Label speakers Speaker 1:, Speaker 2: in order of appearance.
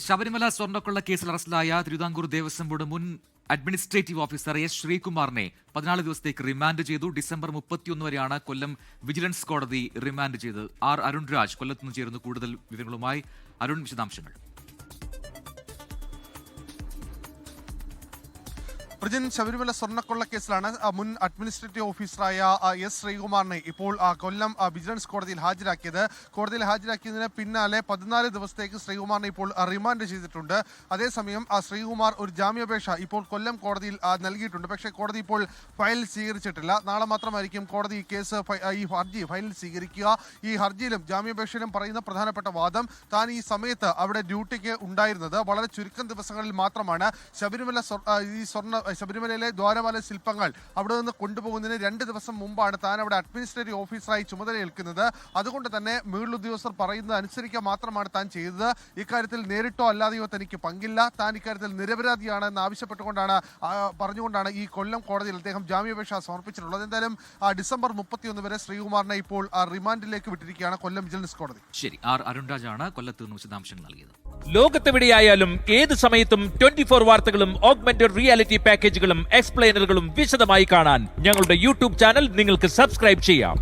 Speaker 1: ശബരിമല സ്വർണ്ണക്കൊള്ള കേസിൽ അറസ്റ്റിലായ തിരുവിതാംകൂർ ദേവസ്വം ബോർഡ് മുൻ അഡ്മിനിസ്ട്രേറ്റീവ് ഓഫീസർ എസ് ശ്രീകുമാറിനെ 14 ദിവസത്തേക്ക് റിമാൻഡ് ചെയ്തു. ഡിസംബർ 31 വരെയാണ് കൊല്ലം വിജിലൻസ് കോടതി റിമാൻഡ് ചെയ്തത്. അരുൺ രാജ് കൊല്ലത്തുനിന്ന് ചേരുന്നു കൂടുതൽ വിവരങ്ങളുമായി. അരുൺ, വിശദാംശങ്ങൾ.
Speaker 2: പ്രജിൻ, ശബരിമല സ്വർണ്ണക്കൊള്ള കേസിലാണ് മുൻ അഡ്മിനിസ്ട്രേറ്റീവ് ഓഫീസറായ എസ് ശ്രീകുമാറിനെ ഇപ്പോൾ കൊല്ലം വിജിലൻസ് കോടതിയിൽ ഹാജരാക്കിയത്. കോടതിയിൽ ഹാജരാക്കിയതിന് പിന്നാലെ 14 ദിവസത്തേക്ക് ശ്രീകുമാറിനെ ഇപ്പോൾ റിമാൻഡ് ചെയ്തിട്ടുണ്ട്. അതേസമയം ശ്രീകുമാർ ഒരു ജാമ്യാപേക്ഷ ഇപ്പോൾ കൊല്ലം കോടതിയിൽ നൽകിയിട്ടുണ്ട്. പക്ഷേ കോടതി ഇപ്പോൾ ഫയൽ സ്വീകരിച്ചിട്ടില്ല. നാളെ മാത്രമായിരിക്കും കോടതി ഈ കേസ് ഈ ഹർജി ഫയലിൽ സ്വീകരിക്കുക. ഈ ഹർജിയിലും ജാമ്യാപേക്ഷയിലും പറയുന്ന പ്രധാനപ്പെട്ട വാദം, താൻ ഈ സമയത്ത് അവിടെ ഡ്യൂട്ടിക്ക് ഉണ്ടായിരുന്നത് വളരെ ചുരുക്കം ദിവസങ്ങളിൽ മാത്രമാണ്. ശബരിമലയിലെ ദ്വാരപാല ശില്പങ്ങൾ അവിടെ നിന്ന് കൊണ്ടുപോകുന്നതിന് 2 ദിവസം മുമ്പാണ് താൻ അവിടെ അഡ്മിനിസ്ട്രേറ്റീവ് ഓഫീസറായി ചുമതലയേൽക്കുന്നത്. അതുകൊണ്ട് തന്നെ മേലുദ്യോഗസ്ഥർ പറയുന്നത് അനുസരിക്കുക മാത്രമാണ് താൻ ചെയ്തത്. ഇക്കാര്യത്തിൽ നേരിട്ടോ അല്ലാതെയോ തനിക്ക് പങ്കില്ല, താൻ ഇക്കാര്യത്തിൽ നിരപരാധിയാണ് എന്ന് ആവശ്യപ്പെട്ടുകൊണ്ടാണ് പറഞ്ഞുകൊണ്ടാണ് ഈ കൊല്ലം കോടതിയിൽ അദ്ദേഹം ജാമ്യാപേക്ഷ സമർപ്പിച്ചിട്ടുള്ളത്. എന്തായാലും ഡിസംബർ 31 വരെ ശ്രീകുമാറിനെ ഇപ്പോൾ റിമാൻഡിലേക്ക് വിട്ടിരിക്കുകയാണ് കൊല്ലം വിജിലൻസ് കോടതി.
Speaker 1: ശരി, അരുൺ രാജാണ് കൊല്ലത്ത് നിന്ന് വിശദാംശങ്ങൾ നൽകിയത്.
Speaker 3: ലോകത്തെവിടെയായാലും ഏത് സമയത്തും 24 വാർത്തകളും ഓഗ്മെന്റഡ് റിയാലിറ്റി പാക്കേജുകളും എക്സ്പ്ലെയിനറുകളും വിശദമായി കാണാൻ ഞങ്ങളുടെ യൂട്യൂബ് ചാനൽ നിങ്ങൾക്ക് സബ്സ്ക്രൈബ് ചെയ്യാം.